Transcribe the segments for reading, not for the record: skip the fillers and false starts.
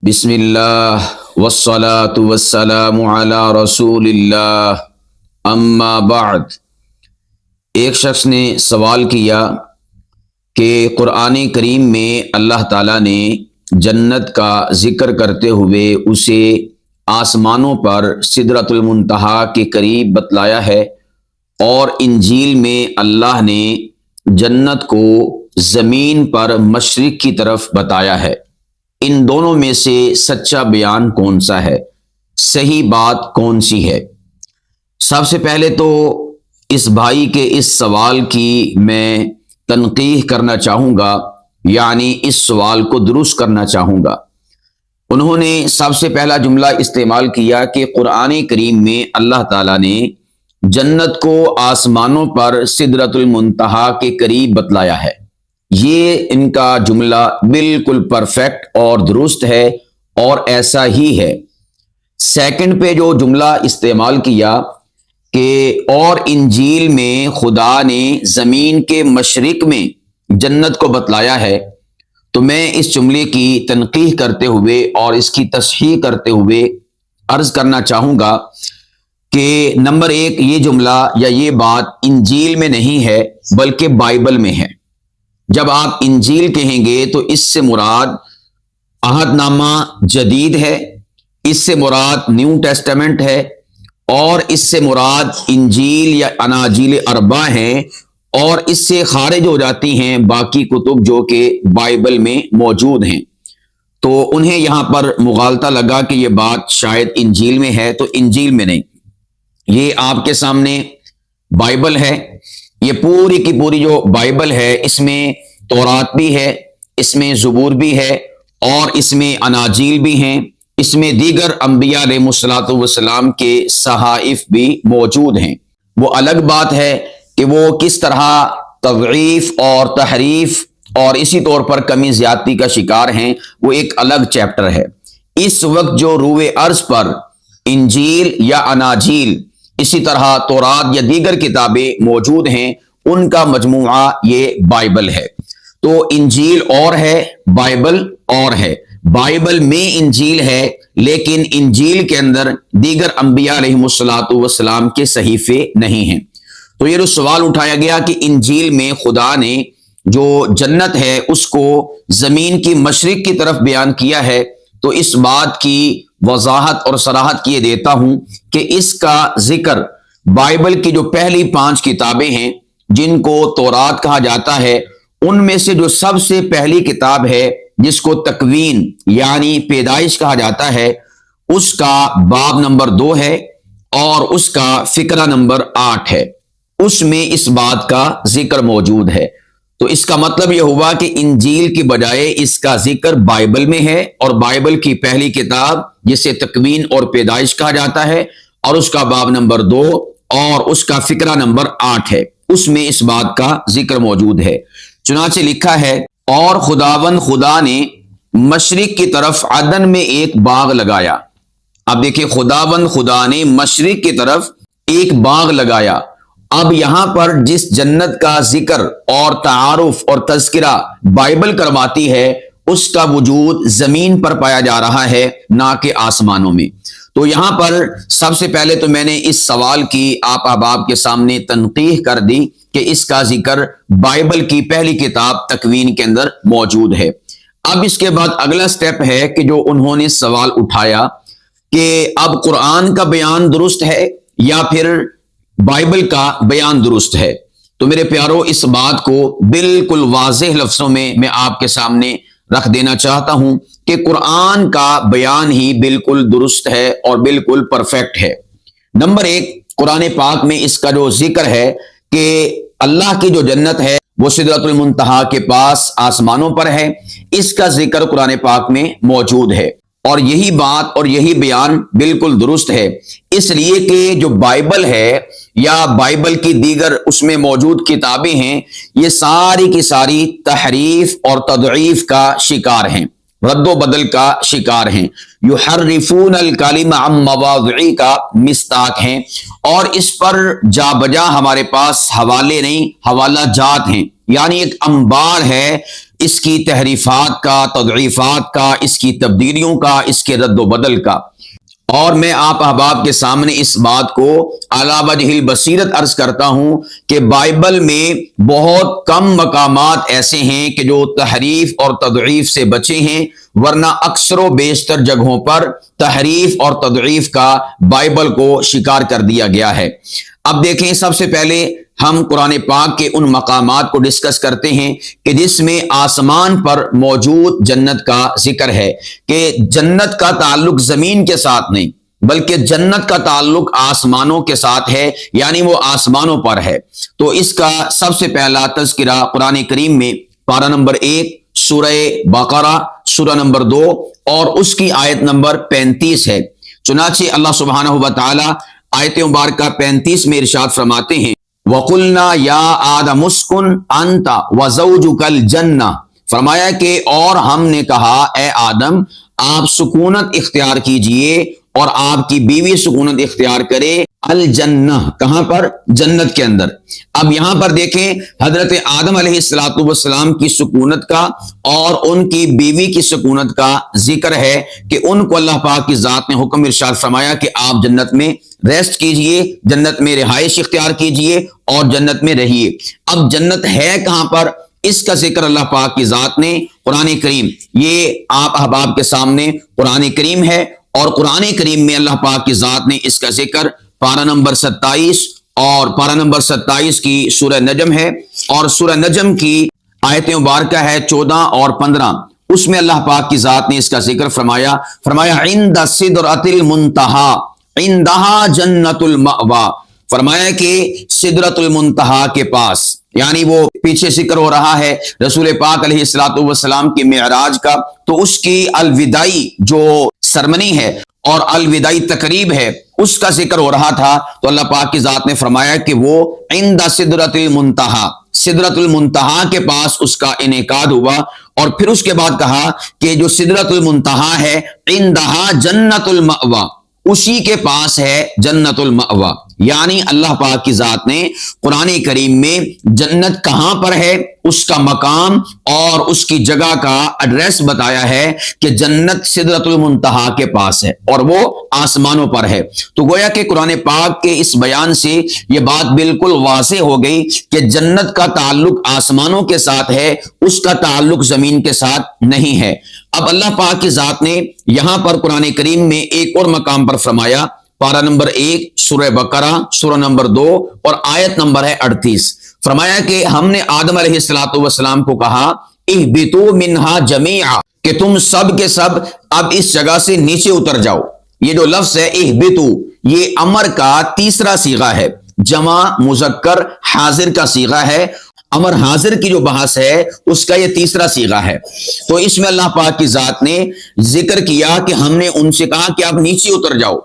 بسم اللہ والصلاة والسلام علی رسول اللہ اما بعد۔ ایک شخص نے سوال کیا کہ قرآن کریم میں اللہ تعالیٰ نے جنت کا ذکر کرتے ہوئے اسے آسمانوں پر سدرۃ المنتہا کے قریب بتلایا ہے، اور انجیل میں اللہ نے جنت کو زمین پر مشرق کی طرف بتایا ہے۔ ان دونوں میں سے سچا بیان کون سا ہے؟ صحیح بات کون سی ہے؟ سب سے پہلے تو اس بھائی کے اس سوال کی میں تنقیح کرنا چاہوں گا، یعنی اس سوال کو درست کرنا چاہوں گا۔ انہوں نے سب سے پہلا جملہ استعمال کیا کہ قرآن کریم میں اللہ تعالیٰ نے جنت کو آسمانوں پر سدرۃ المنتہا کے قریب بتلایا ہے۔ یہ ان کا جملہ بالکل پرفیکٹ اور درست ہے، اور ایسا ہی ہے۔ سیکنڈ پہ جو جملہ استعمال کیا کہ اور انجیل میں خدا نے زمین کے مشرق میں جنت کو بتلایا ہے، تو میں اس جملے کی تنقیح کرتے ہوئے اور اس کی تصحیح کرتے ہوئے عرض کرنا چاہوں گا کہ نمبر ایک، یہ جملہ یا یہ بات انجیل میں نہیں ہے بلکہ بائبل میں ہے۔ جب آپ انجیل کہیں گے تو اس سے مراد عہد نامہ جدید ہے، اس سے مراد نیو ٹیسٹمنٹ ہے، اور اس سے مراد انجیل یا اناجیل اربع ہیں، اور اس سے خارج ہو جاتی ہیں باقی کتب جو کہ بائبل میں موجود ہیں۔ تو انہیں یہاں پر مغالطہ لگا کہ یہ بات شاید انجیل میں ہے، تو انجیل میں نہیں، یہ آپ کے سامنے بائبل ہے۔ یہ پوری کی پوری جو بائبل ہے، اس میں تورات بھی ہے، اس میں زبور بھی ہے، اور اس میں اناجیل بھی ہیں، اس میں دیگر انبیاء علیہ الصلوۃ والسلام کے صحائف بھی موجود ہیں۔ وہ الگ بات ہے کہ وہ کس طرح تضعیف اور تحریف اور اسی طور پر کمی زیادتی کا شکار ہیں، وہ ایک الگ چیپٹر ہے۔ اس وقت جو روئے ارض پر انجیل یا اناجیل، اسی طرح تورات یا دیگر کتابیں موجود ہیں، ان کا مجموعہ یہ بائبل ہے۔ تو انجیل اور ہے، بائبل اور ہے۔ بائبل میں انجیل ہے، لیکن انجیل کے اندر دیگر انبیاء علیہ الصلوۃ والسلام کے صحیفے نہیں ہیں۔ تو یہ جو سوال اٹھایا گیا کہ انجیل میں خدا نے جو جنت ہے اس کو زمین کی مشرق کی طرف بیان کیا ہے، تو اس بات کی وضاحت اور صراحت کیے دیتا ہوں کہ اس کا ذکر بائبل کی جو پہلی 5 کتابیں ہیں جن کو تورات کہا جاتا ہے، ان میں سے جو سب سے پہلی کتاب ہے جس کو تکوین یعنی پیدائش کہا جاتا ہے، اس کا باب نمبر 2 ہے اور اس کا فقرہ نمبر 8 ہے۔ اس میں اس بات کا ذکر موجود ہے۔ تو اس کا مطلب یہ ہوا کہ انجیل کی بجائے اس کا ذکر بائبل میں ہے، اور بائبل کی پہلی کتاب جسے تکوین اور پیدائش کہا جاتا ہے، اور اس کا باب نمبر 2 اور اس کا فقرہ نمبر 8 ہے، اس میں اس بات کا ذکر موجود ہے۔ چنانچہ لکھا ہے، اور خداوند خدا نے مشرق کی طرف عدن میں ایک باغ لگایا۔ اب دیکھیں، خداوند خدا نے مشرق کی طرف ایک باغ لگایا۔ اب یہاں پر جس جنت کا ذکر اور تعارف اور تذکرہ بائبل کرواتی ہے، اس کا وجود زمین پر پایا جا رہا ہے، نہ کہ آسمانوں میں۔ تو یہاں پر سب سے پہلے تو میں نے اس سوال کی آپ احباب کے سامنے تنقیح کر دی کہ اس کا ذکر بائبل کی پہلی کتاب تکوین کے اندر موجود ہے۔ اب اس کے بعد اگلا سٹیپ ہے کہ جو انہوں نے سوال اٹھایا کہ اب قرآن کا بیان درست ہے یا پھر بائبل کا بیان درست ہے۔ تو میرے پیارو، اس بات کو بالکل واضح لفظوں میں آپ کے سامنے رکھ دینا چاہتا ہوں کہ قرآن کا بیان ہی بالکل درست ہے اور بالکل پرفیکٹ ہے۔ نمبر 1، قرآن پاک میں اس کا جو ذکر ہے کہ اللہ کی جو جنت ہے وہ سدرۃ المنتہا کے پاس آسمانوں پر ہے، اس کا ذکر قرآن پاک میں موجود ہے، اور یہی بات اور یہی بیان بالکل درست ہے۔ اس لیے کہ جو بائبل ہے یا بائبل کی دیگر اس میں موجود کتابیں ہیں، یہ ساری کی ساری تحریف اور تضعیف کا شکار ہیں، رد و بدل کا شکار ہیں، یحرفون الکلم عن مواضعہ کا مستاق ہیں، اور اس پر جا بجا ہمارے پاس حوالے نہیں، حوالہ جات ہیں، یعنی ایک انبار ہے اس کی تحریفات کا، تضعیفات کا، اس کی تبدیلیوں کا، اس کے رد و بدل کا۔ اور میں آپ احباب کے سامنے اس بات کو علی وجہ البصیرت عرض کرتا ہوں کہ بائبل میں بہت کم مقامات ایسے ہیں کہ جو تحریف اور تضعیف سے بچے ہیں، ورنہ اکثر و بیشتر جگہوں پر تحریف اور تضعیف کا بائبل کو شکار کر دیا گیا ہے۔ اب دیکھیں، سب سے پہلے ہم قرآن پاک کے ان مقامات کو ڈسکس کرتے ہیں کہ جس میں آسمان پر موجود جنت کا ذکر ہے، کہ جنت کا تعلق زمین کے ساتھ نہیں بلکہ جنت کا تعلق آسمانوں کے ساتھ ہے، یعنی وہ آسمانوں پر ہے۔ تو اس کا سب سے پہلا تذکرہ قرآن کریم میں پارہ نمبر 1 سورہ بقرہ سورہ نمبر 2 اور اس کی آیت نمبر 35 ہے۔ چنانچہ اللہ سبحانہ و تعالی آیت مبارکہ 35 میں ارشاد فرماتے ہیں، وَقُلْنَا يَا آدَمُ اسْكُنْ أَنْتَ وَزَوْجُكَ الْجَنَّةَ، فرمایا کہ اور ہم نے کہا اے آدم آپ سکونت اختیار کیجئے اور آپ کی بیوی سکونت اختیار کرے الجنہ، کہاں پر؟ جنت کے اندر۔ اب یہاں پر دیکھیں حضرت آدم علیہ السلام کی سکونت کا اور ان کی بیوی کی سکونت کا ذکر ہے کہ ان کو اللہ پاک کی ذات نے حکم ارشاد فرمایا کہ آپ جنت میں ریسٹ کیجئے، جنت میں رہائش اختیار کیجئے اور جنت میں رہیے۔ اب جنت ہے کہاں پر؟ اس کا ذکر اللہ پاک کی ذات نے قرآن کریم، یہ آپ احباب کے سامنے قرآن کریم ہے، اور قرآن کریم میں اللہ پاک کی ذات نے اس کا ذکر پارہ نمبر 27 اور پارہ نمبر 27 کی سورہ نجم ہے، اور سورہ نجم کی آیت مبارکہ ہے 14 اور 15، اس میں اللہ پاک کی ذات نے اس کا ذکر فرمایا عند سدرۃ المنتہا عندہا جنت المأوی، فرمایا کہ سدرۃ المنتہا کے پاس، یعنی وہ پیچھے ذکر ہو رہا ہے رسول پاک علیہ السلام کی معراج کا، تو اس کی الوداعی جو سرمنی ہے اور الوداعی تقریب ہے اس کا ذکر ہو رہا تھا، تو اللہ پاک کی ذات نے فرمایا کہ وہ عند سدرۃ المنتہا، سدرۃ المنتہا کے پاس اس کا انعقاد ہوا، اور پھر اس کے بعد کہا کہ جو سدرۃ المنتہا ہے عندہا جنت المأوی، اسی کے پاس ہے جنت المأوی، یعنی اللہ پاک کی ذات نے قرآن کریم میں جنت کہاں پر ہے، اس کا مقام اور اس کی جگہ کا ایڈریس بتایا ہے کہ جنت سدرۃ المنتہا کے پاس ہے اور وہ آسمانوں پر ہے۔ تو گویا کہ قرآن پاک کے اس بیان سے یہ بات بالکل واضح ہو گئی کہ جنت کا تعلق آسمانوں کے ساتھ ہے، اس کا تعلق زمین کے ساتھ نہیں ہے۔ اب اللہ پاک کی ذات نے یہاں پر قرآن کریم میں ایک اور مقام پر فرمایا، پارہ نمبر 1 سورہ بقرہ سورہ نمبر 2 اور آیت نمبر ہے 38، فرمایا کہ ہم نے آدم علیہ السلام کو کہا اہبطوا منہا جمیعا، کہ تم سب کے سب اب اس جگہ سے نیچے اتر جاؤ۔ یہ جو لفظ ہے اہبطوا، یہ امر کا تیسرا صیغہ ہے، جمع مذکر حاضر کا صیغہ ہے، امر حاضر کی جو بحث ہے اس کا یہ تیسرا صیغہ ہے۔ تو اس میں اللہ پاک کی ذات نے ذکر کیا کہ ہم نے ان سے کہا کہ آپ نیچے اتر جاؤ۔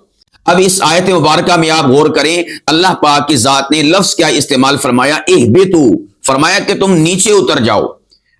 اب اس آیت مبارکہ میں آپ غور کریں، اللہ پاک کی ذات نے لفظ کیا استعمال فرمایا؟ اہبطوا، فرمایا کہ تم نیچے اتر جاؤ۔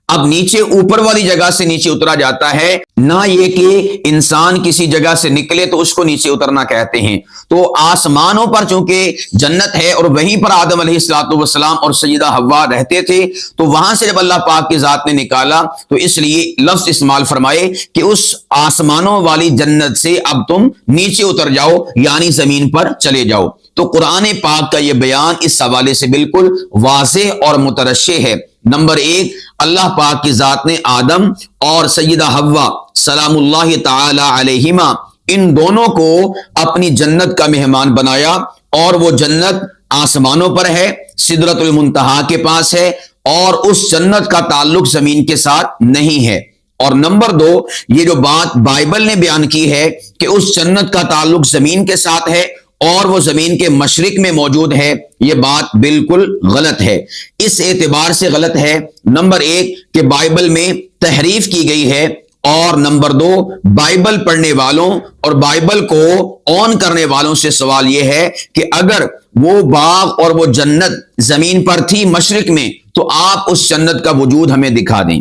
اب نیچے اوپر والی جگہ سے نیچے اترا جاتا ہے، نہ یہ کہ انسان کسی جگہ سے نکلے تو اس کو نیچے اترنا کہتے ہیں۔ تو آسمانوں پر چونکہ جنت ہے اور وہیں پر آدم علیہ السلام اور سیدہ حوا رہتے تھے، تو وہاں سے جب اللہ پاک کی ذات نے نکالا تو اس لیے لفظ استعمال فرمائے کہ اس آسمانوں والی جنت سے اب تم نیچے اتر جاؤ، یعنی زمین پر چلے جاؤ۔ تو قرآن پاک کا یہ بیان اس حوالے سے بالکل واضح اور مترشح ہے۔ نمبر 1، اللہ پاک کی ذات نے آدم اور سیدہ حوا سلام اللہ تعالی علیہما ان دونوں کو اپنی جنت کا مہمان بنایا، اور وہ جنت آسمانوں پر ہے، سدرۃ المنتہا کے پاس ہے، اور اس جنت کا تعلق زمین کے ساتھ نہیں ہے۔ اور نمبر 2، یہ جو بات بائبل نے بیان کی ہے کہ اس جنت کا تعلق زمین کے ساتھ ہے اور وہ زمین کے مشرق میں موجود ہے، یہ بات بالکل غلط ہے۔ اس اعتبار سے غلط ہے، نمبر 1 کہ بائبل میں تحریف کی گئی ہے، اور نمبر 2 بائبل پڑھنے والوں اور بائبل کو آن کرنے والوں سے سوال یہ ہے کہ اگر وہ باغ اور وہ جنت زمین پر تھی مشرق میں، تو آپ اس جنت کا وجود ہمیں دکھا دیں۔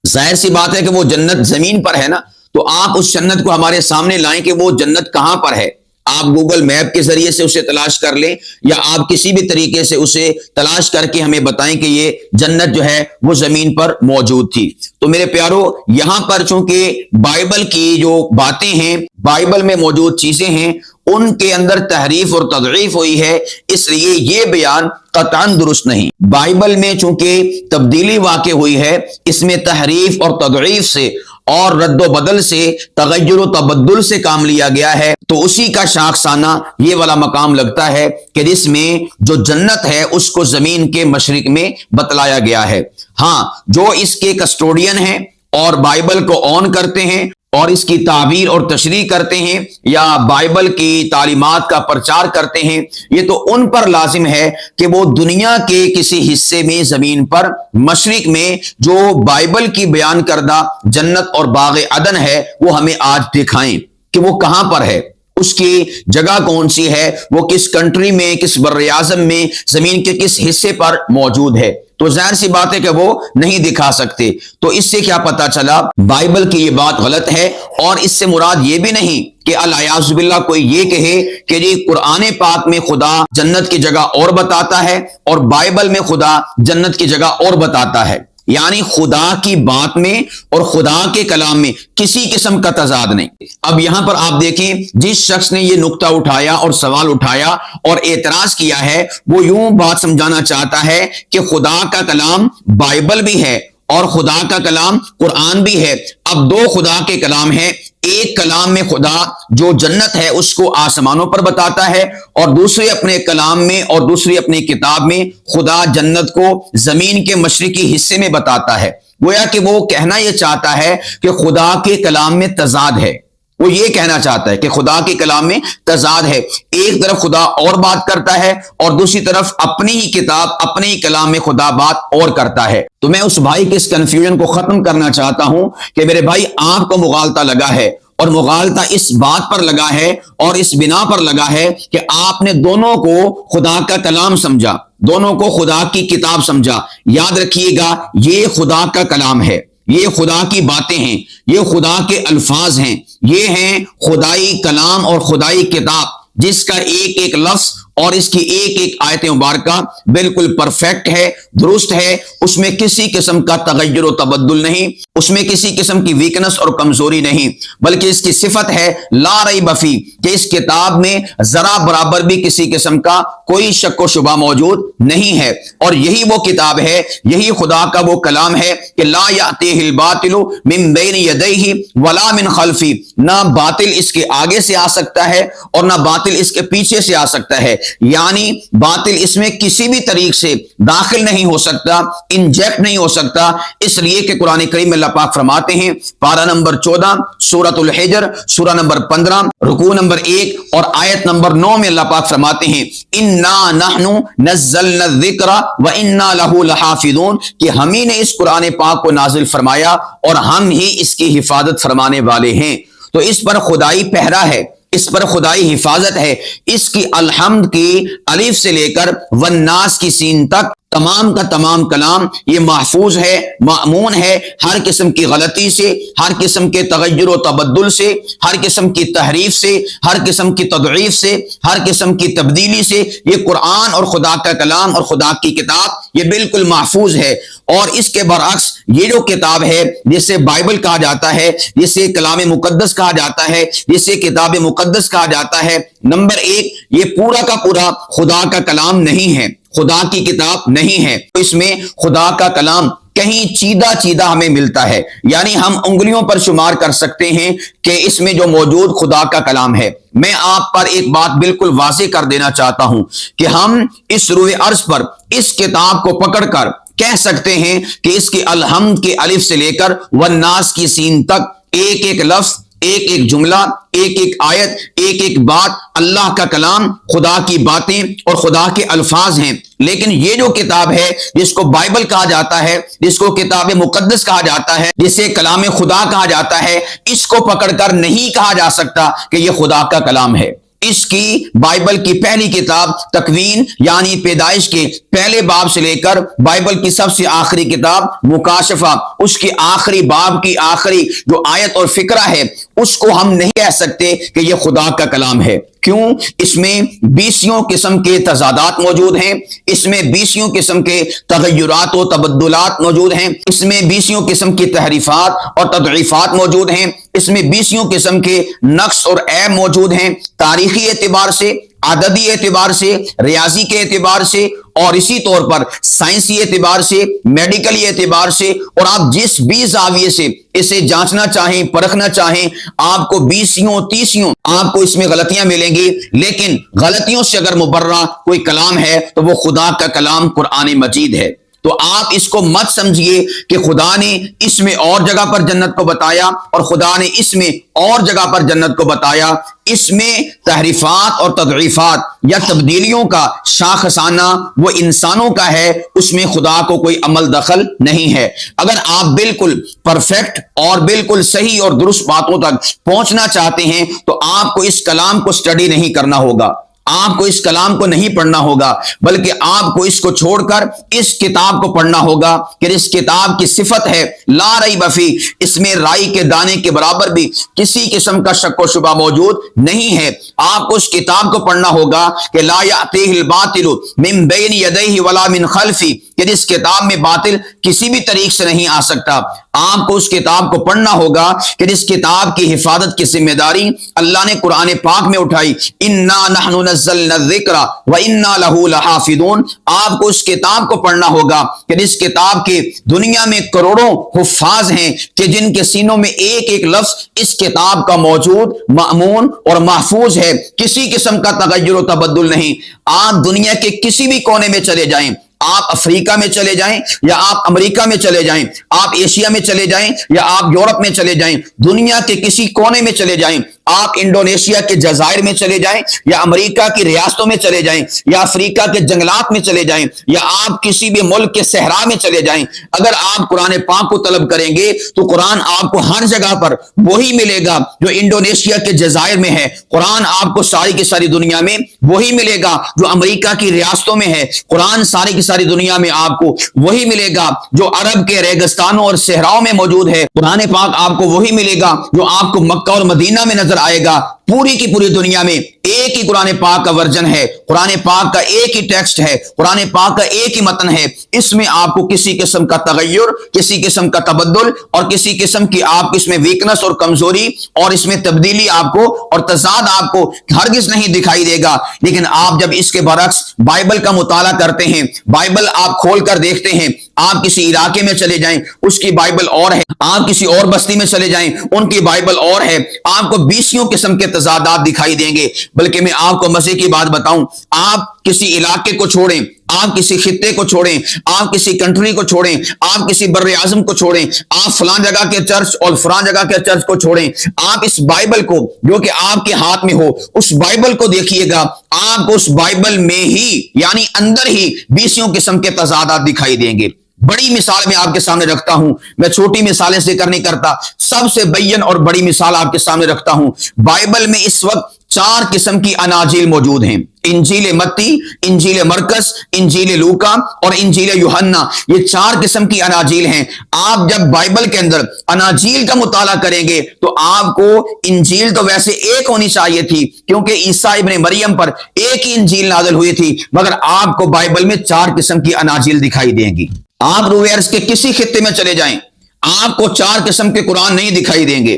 ظاہر سی بات ہے کہ وہ جنت زمین پر ہے نا، تو آپ اس جنت کو ہمارے سامنے لائیں کہ وہ جنت کہاں پر ہے۔ آپ گوگل میپ کے ذریعے سے اسے تلاش کر لیں یا آپ کسی بھی طریقے سے اسے تلاش کر کے ہمیں بتائیں کہ یہ جنت جو ہے وہ زمین پر موجود تھی۔ تو میرے پیارو، یہاں پر چونکہ بائبل کی جو باتیں ہیں، بائبل میں موجود چیزیں ہیں، ان کے اندر تحریف اور تضعیف ہوئی ہے، اس لیے یہ بیان قطعاً درست نہیں۔ بائبل میں چونکہ تبدیلی واقع ہوئی ہے، اس میں تحریف اور تضعیف سے اور رد و بدل سے، تغیر و تبدل سے کام لیا گیا ہے، تو اسی کا شاخسانہ یہ والا مقام لگتا ہے کہ جس میں جو جنت ہے اس کو زمین کے مشرق میں بتلایا گیا ہے۔ ہاں، جو اس کے کسٹوڈین ہیں اور بائبل کو آن کرتے ہیں اور اس کی تعبیر اور تشریح کرتے ہیں یا بائبل کی تعلیمات کا پرچار کرتے ہیں، یہ تو ان پر لازم ہے کہ وہ دنیا کے کسی حصے میں زمین پر مشرق میں جو بائبل کی بیان کردہ جنت اور باغ عدن ہے وہ ہمیں آج دکھائیں کہ وہ کہاں پر ہے، اس کی جگہ کون سی ہے، وہ کس کنٹری میں، کس بر اعظم میں، زمین کے کس حصے پر موجود ہے۔ تو ظاہر سی بات ہے کہ وہ نہیں دکھا سکتے۔ تو اس سے کیا پتا چلا؟ بائبل کی یہ بات غلط ہے، اور اس سے مراد یہ بھی نہیں کہ الیاذ باللہ کوئی یہ کہے کہ جی قرآن پاک میں خدا جنت کی جگہ اور بتاتا ہے اور بائبل میں خدا جنت کی جگہ اور بتاتا ہے، یعنی خدا کی بات میں اور خدا کے کلام میں کسی قسم کا تضاد نہیں۔ اب یہاں پر آپ دیکھیں، جس شخص نے یہ نقطہ اٹھایا اور سوال اٹھایا اور اعتراض کیا ہے، وہ یوں بات سمجھانا چاہتا ہے کہ خدا کا کلام بائبل بھی ہے اور خدا کا کلام قرآن بھی ہے۔ اب دو خدا کے کلام ہیں، ایک کلام میں خدا جو جنت ہے اس کو آسمانوں پر بتاتا ہے، اور دوسرے اپنے کلام میں اور دوسری اپنی کتاب میں خدا جنت کو زمین کے مشرقی حصے میں بتاتا ہے۔ گویا کہ وہ کہنا یہ چاہتا ہے کہ خدا کے کلام میں تضاد ہے، وہ یہ کہنا چاہتا ہے کہ خدا کے کلام میں تضاد ہے۔ ایک طرف خدا اور بات کرتا ہے اور دوسری طرف اپنی ہی کتاب، اپنے ہی کلام میں خدا بات اور کرتا ہے۔ تو میں اس بھائی کے اس کنفیوژن کو ختم کرنا چاہتا ہوں کہ میرے بھائی، آپ کو مغالطہ لگا ہے، اور مغالطہ اس بات پر لگا ہے اور اس بنا پر لگا ہے کہ آپ نے دونوں کو خدا کا کلام سمجھا، دونوں کو خدا کی کتاب سمجھا۔ یاد رکھیے گا، یہ خدا کا کلام ہے، یہ خدا کی باتیں ہیں، یہ خدا کے الفاظ ہیں، یہ ہیں خدائی کلام اور خدائی کتاب، جس کا ایک ایک لفظ اور اس کی ایک ایک آیت مبارکہ بالکل پرفیکٹ ہے، درست ہے، اس میں کسی قسم کا تغیر و تبدل نہیں، اس میں کسی قسم کی ویکنس اور کمزوری نہیں، بلکہ اس کی صفت ہے لا ریب فی، کہ اس کتاب میں ذرا برابر بھی کسی قسم کا کوئی شک و شبہ موجود نہیں ہے۔ اور یہی وہ کتاب ہے، یہی خدا کا وہ کلام ہے کہ لا یأتیہ الباطل من بین یدیہ ولا من خلفہ، نہ باطل اس کے آگے سے آ سکتا ہے اور نہ باطل اس کے پیچھے سے آ سکتا ہے، یعنی باطل اس میں کسی بھی طریق سے داخل نہیں ہو سکتا، انجیکٹ نہیں ہو سکتا۔ اس لیے کہ قرآن کریم میں اللہ پاک فرماتے ہیں، پارہ نمبر 14 سورۃ الحجر، سورہ نمبر 15 رکوع نمبر 1 اور آیت نمبر 9 میں اللہ پاک فرماتے ہیں، انا نحن نزلنا الذکر وانا لہ لحافظون، کہ ہم ہی نے اس قرآن پاک کو نازل فرمایا اور ہم ہی اس کی حفاظت فرمانے والے ہیں۔ تو اس پر خدائی پہرا ہے، اس پر خدائی حفاظت ہے۔ اس کی الحمد کی الف سے لے کر والناس کی سین تک تمام کا تمام کلام یہ محفوظ ہے، مأمون ہے، ہر قسم کی غلطی سے، ہر قسم کے تغیر و تبدل سے، ہر قسم کی تحریف سے، ہر قسم کی تضعیف سے، ہر قسم کی تبدیلی سے یہ قرآن اور خدا کا کلام اور خدا کی کتاب یہ بالکل محفوظ ہے۔ اور اس کے برعکس یہ جو کتاب ہے جسے بائبل کہا جاتا ہے، جسے کلام مقدس کہا جاتا ہے، جسے کتاب مقدس کہا جاتا ہے، نمبر 1 یہ پورا کا پورا خدا کا کلام نہیں ہے، خدا کی کتاب نہیں ہے۔ اس میں خدا کا کلام کہیں چیدہ چیدہ ہمیں ملتا ہے، یعنی ہم انگلیوں پر شمار کر سکتے ہیں کہ اس میں جو موجود خدا کا کلام ہے۔ میں آپ پر ایک بات بالکل واضح کر دینا چاہتا ہوں کہ ہم اس روئے عرض پر اس کتاب کو پکڑ کر کہہ سکتے ہیں کہ اس کی الحمد کے الف سے لے کر والناس کی سین تک ایک ایک لفظ، ایک ایک جملہ، ایک ایک آیت، ایک ایک بات اللہ کا کلام، خدا کی باتیں اور خدا کے الفاظ ہیں۔ لیکن یہ جو کتاب ہے جس کو بائبل کہا جاتا ہے، جس کو کتاب مقدس کہا جاتا ہے، جسے کلام خدا کہا جاتا ہے، اس کو پکڑ کر نہیں کہا جا سکتا کہ یہ خدا کا کلام ہے۔ اس کی بائبل کی پہلی کتاب تکوین یعنی پیدائش کے پہلے باب سے لے کر بائبل کی سب سے آخری کتاب مکاشفہ، اس کی آخری باب کی آخری جو آیت اور فقرہ ہے، اس کو ہم نہیں کہہ سکتے کہ یہ خدا کا کلام ہے۔ کیوں؟ اس میں 20 قسم کے تضادات موجود ہیں، اس میں 20 قسم کے تغیرات و تبدلات موجود ہیں، اس میں 20 قسم کی تحریفات اور تضعیفات موجود ہیں، اس میں 20 قسم کے نقص اور عیب موجود ہیں، تاریخی اعتبار سے، عددی اعتبار سے، ریاضی کے اعتبار سے، اور اسی طور پر سائنسی اعتبار سے، میڈیکلی اعتبار سے، اور آپ جس بھی زاویے سے اسے جانچنا چاہیں، پرکھنا چاہیں، آپ کو 20 آپ کو اس میں غلطیاں ملیں گی، لیکن غلطیوں سے اگر مبرہ کوئی کلام ہے تو وہ خدا کا کلام قرآن مجید ہے۔ تو آپ اس کو مت سمجھیے کہ خدا نے اس میں اور جگہ پر جنت کو بتایا اور خدا نے اس میں اور جگہ پر جنت کو بتایا۔ اس میں تحریفات اور تضعیفات یا تبدیلیوں کا شاخسانہ وہ انسانوں کا ہے، اس میں خدا کو کوئی عمل دخل نہیں ہے۔ اگر آپ بالکل پرفیکٹ اور بالکل صحیح اور درست باتوں تک پہنچنا چاہتے ہیں تو آپ کو اس کلام کو سٹڈی نہیں کرنا ہوگا، آپ کو اس کلام کو نہیں پڑھنا ہوگا، بلکہ آپ کو اس کو چھوڑ کر اس کتاب کو پڑھنا ہوگا کہ اس کتاب کی صفت ہے لا ریب فی، اس میں رائی کے دانے کے برابر بھی کسی قسم کا شک و شبہ موجود نہیں ہے۔ آپ کو اس کتاب کو پڑھنا ہوگا کہ لا یأتیہ الباطل من بین یدیہ ولا من خلفہ، کہ اس کتاب میں باطل کسی بھی طریق سے نہیں آ سکتا۔ آپ کو اس کتاب کو پڑھنا ہوگا کہ اس کتاب کی حفاظت کی ذمہ داری اللہ نے قرآن پاک میں اٹھائی، انا نحن نزلنا الذکر وانا لہ لحافظون۔ آپ کو اس کتاب کو پڑھنا ہوگا کہ اس کتاب کے دنیا میں کروڑوں حفاظ ہیں کہ جن کے سینوں میں ایک ایک لفظ اس کتاب کا موجود، مأمون اور محفوظ ہے، کسی قسم کا تغیر و تبدل نہیں۔ آپ دنیا کے کسی بھی کونے میں چلے جائیں، آپ افریقہ میں چلے جائیں یا آپ امریکہ میں چلے جائیں، آپ ایشیا میں چلے جائیں یا آپ یورپ میں چلے جائیں، دنیا کے کسی کونے میں چلے جائیں، آپ انڈونیشیا کے جزائر میں چلے جائیں یا امریکہ کی ریاستوں میں چلے جائیں یا افریقہ کے جنگلات میں چلے جائیں یا آپ کسی بھی ملک کے صحرا میں چلے جائیں، اگر آپ قرآن پاک کو طلب کریں گے تو قرآن آپ کو ہر جگہ پر وہی ملے گا جو انڈونیشیا کے جزائر میں ہے، قرآن آپ کو ساری کی ساری دنیا میں وہی ملے گا جو امریکہ کی ریاستوں میں ہے، قرآن ساری کی ساری دنیا میں آپ کو وہی ملے گا جو عرب کے ریگستانوں اور صحراؤں میں موجود ہے، قرآن پاک آپ کو وہی ملے گا جو آپ کو مکہ اور مدینہ میں نظر آئے گا۔ پوری کی پوری دنیا میں ایک ہی قرآن پاک کا ورژن ہے، قرآن پاک کا ایک ہی ٹیکسٹ ہے، قرآن پاک کا ایک ہی متن ہے، اس میں آپ کو کسی قسم کا تغیر، کسی قسم کا تبدل اور کسی قسم کی آپ اس میں ویکنس اور کمزوری اور اس میں تبدیلی آپ کو اور تضاد آپ کو ہرگز نہیں دکھائی دے گا۔ لیکن آپ جب اس کے برعکس بائبل کا مطالعہ کرتے ہیں، بائبل آپ کھول کر دیکھتے ہیں، آپ کسی علاقے میں چلے جائیں اس کی بائبل اور ہے، آپ کسی اور بستی میں چلے جائیں ان کی بائبل اور ہے، آپ کو 20 قسم کے تضادات دکھائی دیں گے۔ بلکہ میں آپ کو مزے کی بات بتاؤں، آپ کسی علاقے کو چھوڑیں، آپ کسی خطے کو چھوڑیں، آپ کسی کنٹری کو چھوڑیں، آپ کسی بر اعظم کو چھوڑیں، آپ فلاں جگہ کے چرچ اور فلاں جگہ کے چرچ کو چھوڑیں، آپ اس بائبل کو جو کہ آپ کے ہاتھ میں ہو اس بائبل کو دیکھیے گا، آپ کو اس بائبل میں ہی یعنی اندر ہی 20 قسم کے تضادات دکھائی دیں گے۔ بڑی مثال میں آپ کے سامنے رکھتا ہوں، میں چھوٹی مثالیں ذکر نہیں کرتا، سب سے بین اور بڑی مثال آپ کے سامنے رکھتا ہوں۔ بائبل میں اس وقت 4 قسم کی اناجیل موجود ہیں، انجیل متی، انجیل مرکز، انجیل لوکا اور انجیل یوحنا، یہ 4 قسم کی اناجیل ہیں۔ آپ جب بائبل کے اندر اناجیل کا مطالعہ کریں گے تو آپ کو انجیل تو ویسے ایک ہونی چاہیے تھی کیونکہ عیسیٰ ابن مریم پر ایک ہی انجیل نازل ہوئی تھی، مگر آپ کو بائبل میں 4 قسم کی اناجیل دکھائی دیں گی۔ آپ رویرس کے کسی خطے میں چلے جائیں، آپ کو 4 قسم کے قرآن نہیں دکھائی دیں گے،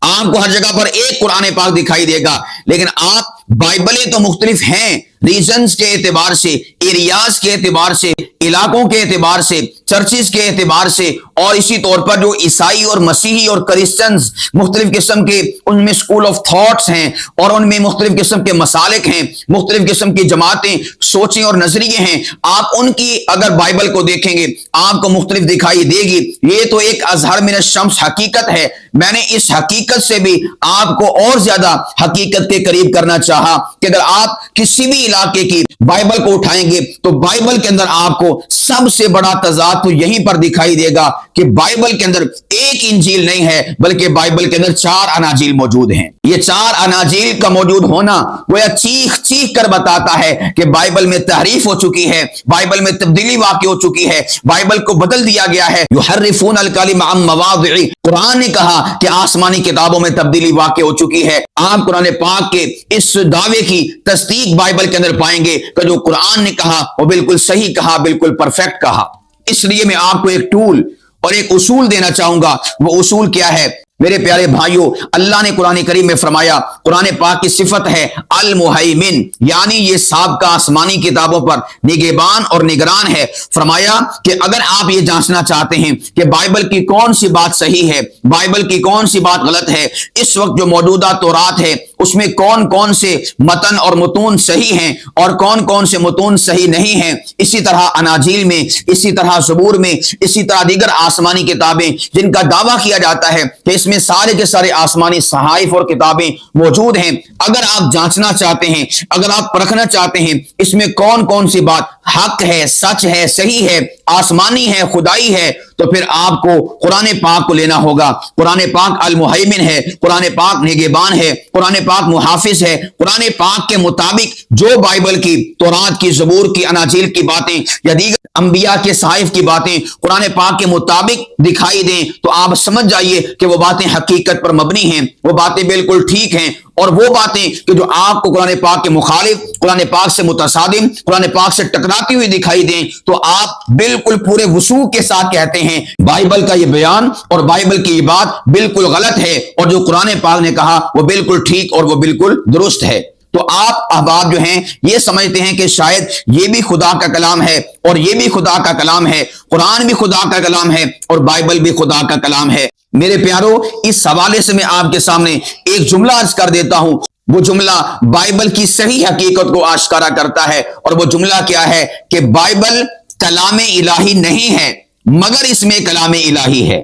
آپ کو ہر جگہ پر ایک قرآن پاک دکھائی دے گا، لیکن آپ بائبلیں تو مختلف ہیں، ریجنز کے اعتبار سے، ایریاز کے اعتبار سے، علاقوں کے اعتبار سے، چرچز کے اعتبار سے، اور اسی طور پر جو عیسائی اور مسیحی اور کرسچنز مختلف قسم کے ان میں سکول آف تھاٹس ہیں اور ان میں مختلف قسم کے مسالک ہیں، مختلف قسم کی جماعتیں، سوچیں اور نظریے ہیں، آپ ان کی اگر بائبل کو دیکھیں گے آپ کو مختلف دکھائی دے گی۔ یہ تو ایک اظہر من الشمس حقیقت ہے، میں نے اس حقیقت سے بھی آپ کو اور زیادہ حقیقت کے قریب کرنا چاہا کہ اگر آپ کسی بھی علاقے کی بائبل کو اٹھائیں گے تو بائبل کے اندر آپ کو سب سے بڑا تضاد تو یہیں پر دکھائی دے گا کہ بائبل کے اندر ایک انجیل نہیں ہے بلکہ بائبل کے اندر 4 اناجیل موجود ہیں۔ یہ 4 اناجیل کا موجود ہونا گویا چیخ چیخ کر بتاتا ہے کہ بائبل میں تحریف ہو چکی ہے، بائبل میں تبدیلی واقع ہو چکی ہے، بائبل کو بدل دیا گیا ہے۔ یحرفون الکلم عن مواضعہ، قرآن نے کہا کہ آسمانی کتابوں میں تبدیلی واقع ہو چکی ہے۔ آپ قرآن پاک کے اس دعوے کی تصدیق بائبل کے اندر پائیں گے کہ جو قرآن نے کہا وہ بالکل صحیح کہا، بالکل پرفیکٹ کہا۔ اس لیے میں آپ کو ایک ٹول اور ایک اصول دینا چاہوں گا۔ وہ اصول کیا ہے میرے پیارے بھائیوں؟ اللہ نے قرآن کریم میں فرمایا، قرآن پاک کی صفت ہے المہیمن، یعنی یہ سابقہ آسمانی کتابوں پر نگہبان اور نگران ہے۔ فرمایا کہ اگر آپ یہ جانچنا چاہتے ہیں کہ بائبل کی کون سی بات صحیح ہے، بائبل کی کون سی بات غلط ہے، اس وقت جو موجودہ تورات ہے اس میں کون کون سے متن اور متون صحیح ہیں اور کون کون سے متون صحیح نہیں ہیں، اسی طرح اناجیل میں، اسی طرح زبور میں، اسی طرح دیگر آسمانی کتابیں جن کا دعویٰ کیا جاتا ہے کہ اس میں سارے کے سارے آسمانی صحائف اور کتابیں موجود ہیں، اگر آپ جانچنا چاہتے ہیں، اگر آپ پرکھنا چاہتے ہیں اس میں کون کون سی بات حق ہے، سچ ہے، صحیح ہے، آسمانی ہے، خدائی ہے، تو پھر آپ کو قرآن پاک کو لینا ہوگا۔ قرآن پاک المہیمن ہے، قرآن پاک نگہبان ہے، قرآن پاک محافظ ہے۔ قرآن پاک کے مطابق جو بائبل کی، تورات کی، زبور کی، اناجیل کی باتیں یا دیگر انبیاء کے صحائف کی باتیں قرآن پاک کے مطابق دکھائی دیں تو آپ سمجھ جائیے کہ وہ باتیں حقیقت پر مبنی ہیں، وہ باتیں بالکل ٹھیک ہیں۔ اور وہ باتیں کہ جو آپ کو قرآن پاک کے مخالف، قرآن پاک سے متصادم، قرآن پاک سے ٹکراتی ہوئی دکھائی دیں تو آپ بالکل پورے وثوق کے ساتھ کہتے ہیں بائبل کا یہ بیان اور بائبل کی یہ بات بالکل غلط ہے، اور جو قرآن پاک نے کہا وہ بالکل ٹھیک اور وہ بالکل درست ہے۔ تو آپ احباب جو ہیں یہ سمجھتے ہیں کہ شاید یہ بھی خدا کا کلام ہے اور یہ بھی خدا کا کلام ہے، قرآن بھی خدا کا کلام ہے اور بائبل بھی خدا کا کلام ہے۔ میرے پیارو، اس حوالے سے میں آپ کے سامنے ایک جملہ عرض کر دیتا ہوں۔ وہ جملہ بائبل کی صحیح حقیقت کو آشکارا کرتا ہے، اور وہ جملہ کیا ہے کہ بائبل کلام الہی نہیں ہے مگر اس میں کلام الہی ہے۔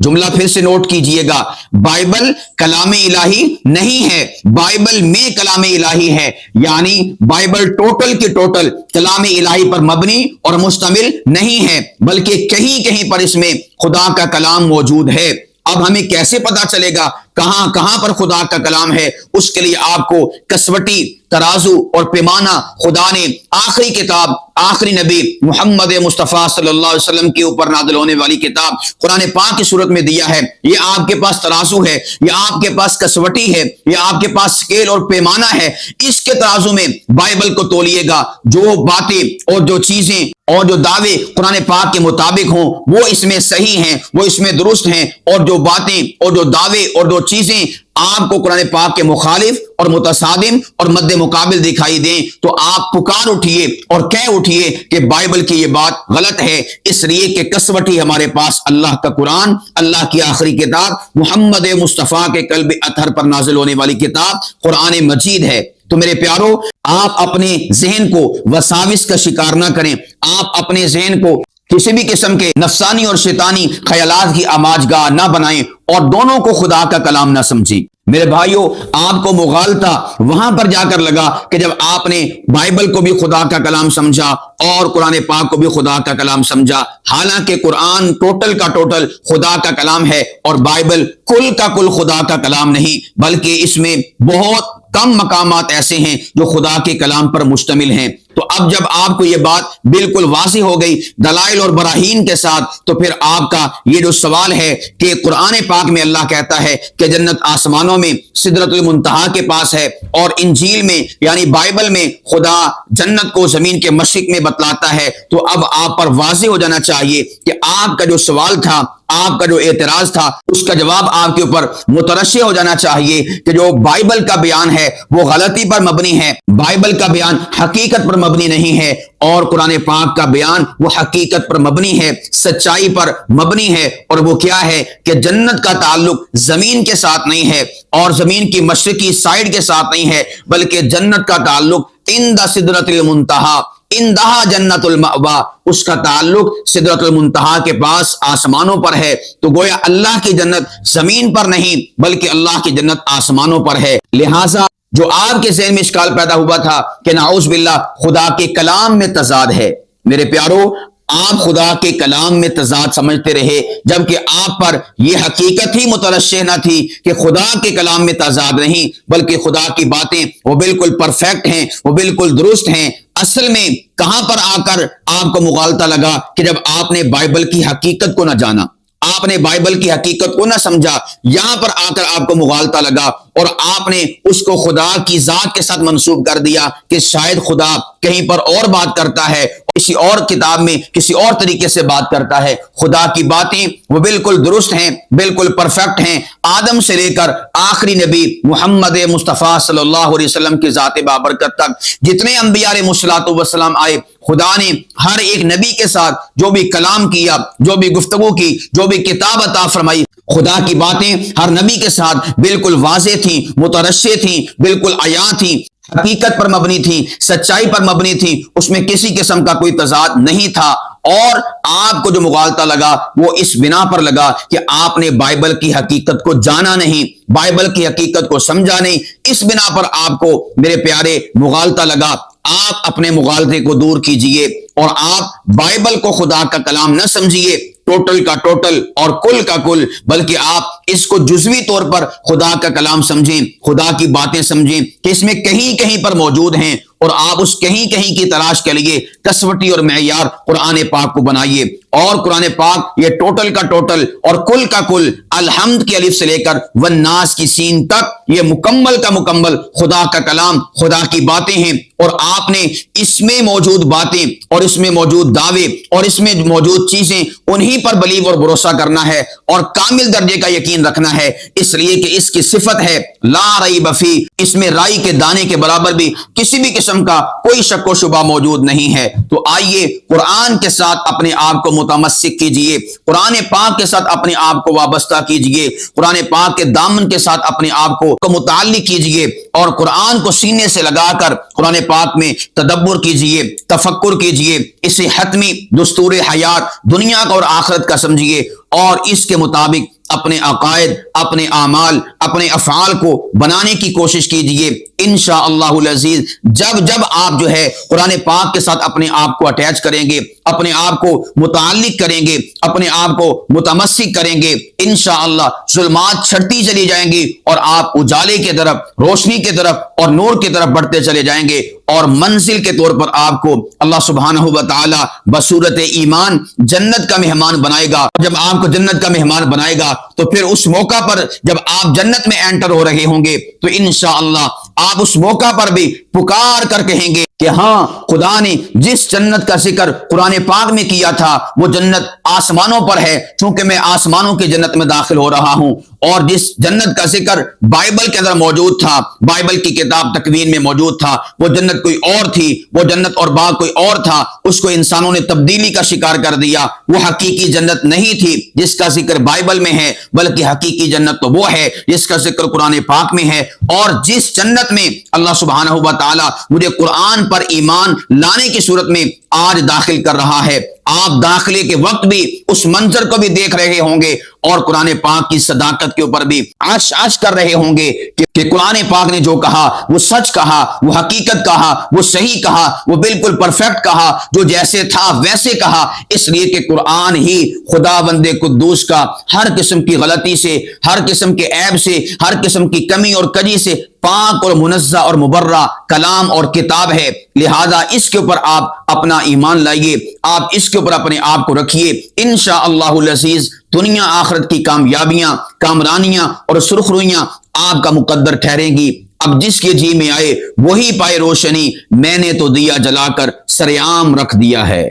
جملہ پھر سے نوٹ کیجئے گا، بائبل کلام الہی نہیں ہے، بائبل میں کلام الہی ہے، یعنی بائبل ٹوٹل کی ٹوٹل کلام الہی پر مبنی اور مشتمل نہیں ہے، بلکہ کہیں کہیں پر اس میں خدا کا کلام موجود ہے۔ اب ہمیں کیسے پتا چلے گا کہاں کہاں پر خدا کا کلام ہے؟ اس کے لیے آپ کو کسوٹی، ترازو اور پیمانہ خدا نے آخری کتاب، آخری نبی محمد مصطفیٰ صلی اللہ علیہ وسلم کے اوپر نازل ہونے والی کتاب قرآن پاک کی صورت میں دیا ہے۔ یہ آپ کے پاس ترازو ہے، یہ آپ کے پاس کسوٹی ہے، یہ آپ کے پاس سکیل اور پیمانہ ہے۔ اس کے ترازو میں بائبل کو تولیے گا، جو باتیں اور جو چیزیں اور جو دعوے قرآن پاک کے مطابق ہوں وہ اس میں صحیح ہیں، وہ اس میں درست ہیں، اور جو باتیں اور جو دعوے اور جو چیزیں آپ کو قرآن پاک کے مخالف اور متصادم اور مد مقابل دکھائی دیں تو آپ پکار اٹھیے اور کہہ اٹھیے کہ بائبل کی یہ بات غلط ہے، اس لیے کہ کسوٹی ہمارے پاس اللہ کا قرآن، اللہ کی آخری کتاب محمد مصطفیٰ کے قلب اطہر پر نازل ہونے والی کتاب قرآن مجید ہے۔ تو میرے پیارو، آپ اپنے ذہن کو وساوس کا شکار نہ کریں، آپ اپنے ذہن کو کسی بھی قسم کے نفسانی اور شیطانی خیالات کی آماجگاہ نہ بنائیں اور دونوں کو خدا کا کلام نہ سمجھیں۔ میرے بھائیوں، آپ کو مغالطہ وہاں پر جا کر لگا کہ جب آپ نے بائبل کو بھی خدا کا کلام سمجھا اور قرآن پاک کو بھی خدا کا کلام سمجھا، حالانکہ قرآن ٹوٹل کا ٹوٹل خدا کا کلام ہے اور بائبل کل کا کل خدا کا کلام نہیں، بلکہ اس میں بہت کم مقامات ایسے ہیں جو خدا کے کلام پر مشتمل ہیں۔ تو اب جب آپ کو یہ بات بالکل واضح ہو گئی دلائل اور براہین کے ساتھ، تو پھر آپ کا یہ جو سوال ہے کہ قرآن پاک میں اللہ کہتا ہے کہ جنت آسمانوں میں سدرۃ المنتہا کے پاس ہے، اور انجیل میں یعنی بائبل میں خدا جنت کو زمین کے مشرق میں بتلاتا ہے، تو اب آپ پر واضح ہو جانا چاہیے کہ آپ کا جو سوال تھا، آپ کا جو اعتراض تھا، اس کا جواب آپ کے اوپر مترشح ہو جانا چاہیے کہ جو بائبل کا بیان ہے وہ غلطی پر مبنی ہے، بائبل کا بیان حقیقت پر مبنی نہیں ہے، اور قرآن پاک کا بیان وہ حقیقت پر مبنی ہے، سچائی پر مبنی ہے، اور وہ کیا ہے کہ جنت کا تعلق زمین کے ساتھ نہیں ہے اور زمین کی مشرقی سائڈ کے ساتھ نہیں ہے، بلکہ جنت کا تعلق عند سدرۃ المنتہا، اندہا جنت المأوا، اس کا تعلق سدرۃ المنتہا کے پاس آسمانوں پر ہے۔ تو گویا اللہ کی جنت زمین پر نہیں بلکہ اللہ کی جنت آسمانوں پر ہے۔ لہٰذا جو آپ کے ذہن میں اشکال پیدا ہوا تھا کہ نعوذ باللہ خدا کے کلام میں تضاد ہے، میرے پیارو آپ خدا کے کلام میں تضاد سمجھتے رہے، جبکہ آپ پر یہ حقیقت ہی مترشح نہ تھی کہ خدا کے کلام میں تضاد نہیں، بلکہ خدا کی باتیں وہ بالکل پرفیکٹ ہیں، وہ بالکل درست ہیں۔ اصل میں کہاں پر آ کر آپ کو مغالطہ لگا کہ جب آپ نے بائبل کی حقیقت کو نہ جانا، آپ نے بائبل کی حقیقت کو نہ سمجھا، یہاں پر آ کر آپ کو مغالطہ لگا اور آپ نے اس کو خدا کی ذات کے ساتھ منسوب کر دیا کہ شاید خدا کہیں پر اور بات کرتا ہے، کسی اور کتاب میں کسی اور طریقے سے بات کرتا ہے۔ خدا کی باتیں وہ بالکل درست ہیں، بالکل پرفیکٹ ہیں۔ آدم سے لے کر آخری نبی محمد مصطفیٰ صلی اللہ علیہ وسلم کی ذات بابرکت تک جتنے انبیاء علیہ الصلوۃ والسلام آئے، خدا نے ہر ایک نبی کے ساتھ جو بھی کلام کیا، جو بھی گفتگو کی، جو بھی کتاب عطا فرمائی، خدا کی باتیں ہر نبی کے ساتھ بالکل واضح تھیں، مترشح تھیں، بالکل عیاں تھیں، حقیقت پر مبنی تھی، سچائی پر مبنی تھی، اس میں کسی قسم کا کوئی تضاد نہیں تھا۔ اور آپ کو جو مغالطہ لگا وہ اس بنا پر لگا کہ آپ نے بائبل کی حقیقت کو جانا نہیں، بائبل کی حقیقت کو سمجھا نہیں، اس بنا پر آپ کو میرے پیارے مغالطہ لگا۔ آپ اپنے مغالطے کو دور کیجئے اور آپ بائبل کو خدا کا کلام نہ سمجھیے ٹوٹل کا ٹوٹل اور کل کا کل، بلکہ آپ اس کو جزوی طور پر خدا کا کلام سمجھیں، خدا کی باتیں سمجھیں کہ اس میں کہیں کہیں پر موجود ہیں، اور آپ اس کہیں کہیں کی تلاش کے لیے کسوٹی اور معیار قرآن پاک کو بنائیے۔ اور قرآن پاک یہ ٹوٹل کا ٹوٹل اور کل کا کل، الحمد کی الف سے لے کر والناس کی سین تک، یہ مکمل کا مکمل خدا کا کلام، خدا کی باتیں ہیں، اور آپ نے اس میں موجود باتیں اور اس میں موجود دعوے اور اس میں موجود چیزیں انہی پر بلیو اور بھروسہ کرنا ہے اور کامل درجے کا یقین رکھنا ہے، اس لیے کہ اس کی صفت ہے لا ریب فی، اس میں رائی کے دانے کے برابر بھی کسی بھی قسم کا کوئی شک و شبہ موجود نہیں ہے۔ تو آئیے قرآن کے ساتھ اپنے آپ کو متمسک کیجئے، قرآن پاک کے ساتھ اپنے آپ کو وابستہ کیجئے، قرآن پاک کے دامن کے ساتھ اپنے آپ کو متعلق کیجئے، اور قرآن کو سینے سے لگا کر قرآن پاک میں تدبر کیجئے، تفکر کیجئے، اسے حتمی دستور حیات دنیا کا اور آخرت کا سمجھیے، اور اس کے مطابق اپنے عقائد، اپنے اعمال، اپنے افعال کو بنانے کی کوشش کیجئے۔ انشاءاللہ العزیز جب جب آپ جو ہے قرآن پاک کے ساتھ اپنے آپ کو اٹیچ کریں گے، اپنے آپ کو متعلق کریں گے، اپنے آپ کو متمسک کریں گے، انشاءاللہ ظلمات چھٹتی چلی جائیں گی اور آپ اجالے کی طرف، روشنی کی طرف اور نور کی طرف بڑھتے چلے جائیں گے، اور منزل کے طور پر آپ کو اللہ سبحانہ و تعالی بصورت ایمان جنت کا مہمان بنائے گا۔ جب آپ کو جنت کا مہمان بنائے گا تو پھر اس موقع پر جب آپ جنت میں انٹر ہو رہے ہوں گے تو انشاءاللہ آپ اس موقع پر بھی پکار کر کہیں گے کہ ہاں، خدا نے جس جنت کا ذکر قرآن پاک میں کیا تھا وہ جنت آسمانوں پر ہے، چونکہ میں آسمانوں کی جنت میں داخل ہو رہا ہوں، اور جس جنت کا ذکر بائبل کے اندر موجود تھا، بائبل کی کتاب تکوین میں موجود تھا، وہ جنت کوئی اور تھی، وہ جنت اور باغ کوئی اور تھا، اس کو انسانوں نے تبدیلی کا شکار کر دیا، وہ حقیقی جنت نہیں تھی جس کا ذکر بائبل میں ہے، بلکہ حقیقی جنت تو وہ ہے جس کا ذکر قرآن پاک میں ہے۔ اور جس جنت میں اللہ سبحانہ و تعالی مجھے قرآن پر ایمان لانے کی صورت میں آج داخل کر رہا ہے، آپ داخلے کے وقت بھی اس منظر کو بھی دیکھ رہے ہوں گے اور قرآن پاک کی صداقت کے اوپر بھی عش عش کر رہے ہوں گے کہ قرآن پاک نے جو کہا وہ سچ کہا، وہ حقیقت کہا، وہ صحیح کہا، وہ بالکل پرفیکٹ کہا، جو جیسے تھا ویسے کہا، اس لیے کہ قرآن ہی خداوند قدوس کا ہر قسم کی غلطی سے، ہر قسم کے عیب سے، ہر قسم کی کمی اور کجی سے پاک اور منزہ اور مبرہ کلام اور کتاب ہے۔ لہذا اس کے اوپر آپ اپنا ایمان لائیے، آپ اس کے اوپر اپنے آپ کو رکھیے، انشاءاللہ العزیز دنیا آخرت کی کامیابیاں، کامرانیاں اور سرخرویاں آپ کا مقدر ٹھہریں گی۔ اب جس کے جی میں آئے وہی پائے روشنی، میں نے تو دیا جلا کر سر عام رکھ دیا ہے۔